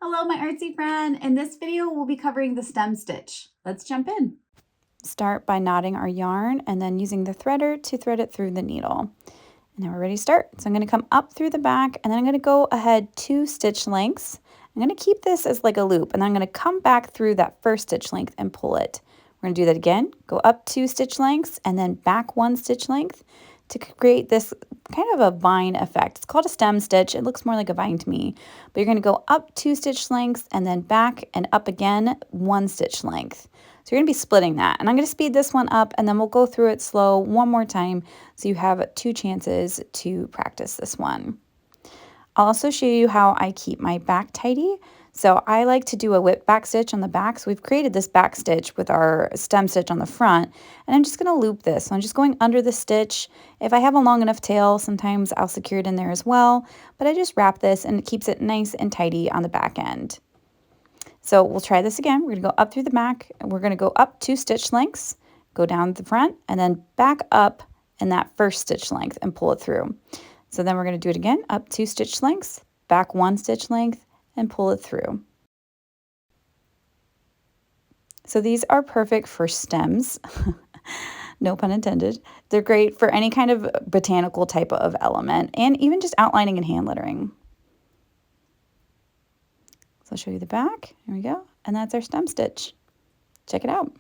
Hello, my artsy friend. In this video, we'll be covering the stem stitch. Let's jump in. Start by knotting our yarn and then using the threader to thread it through the needle. And now we're ready to start. So I'm going to come up through the back and then I'm going to go ahead 2 stitch lengths. I'm going to keep this as like a loop and then I'm going to come back through that first stitch length and pull it. We're going to do that again. Go up 2 stitch lengths and then back 1 stitch length to create this kind of a vine effect. It's called a stem stitch. It looks more like a vine to me. But you're going to go up 2 stitch lengths and then back and up again 1 stitch length. So you're going to be splitting that. And I'm going to speed this one up and then we'll go through it slow one more time so you have 2 chances to practice this one. I'll also show you how I keep my back tidy. So I like to do a whip back stitch on the back. So we've created this back stitch with our stem stitch on the front. And I'm just going to loop this. So I'm just going under the stitch. If I have a long enough tail, sometimes I'll secure it in there as well. But I just wrap this and it keeps it nice and tidy on the back end. So we'll try this again. We're going to go up through the back. And we're going to go up 2 stitch lengths, go down the front, and then back up in that first stitch length and pull it through. So then we're going to do it again, up 2 stitch lengths, back 1 stitch length, and pull it through. So these are perfect for stems, no pun intended. They're great for any kind of botanical type of element, and even just outlining and hand lettering. So I'll show you the back, here we go, and that's our stem stitch. Check it out.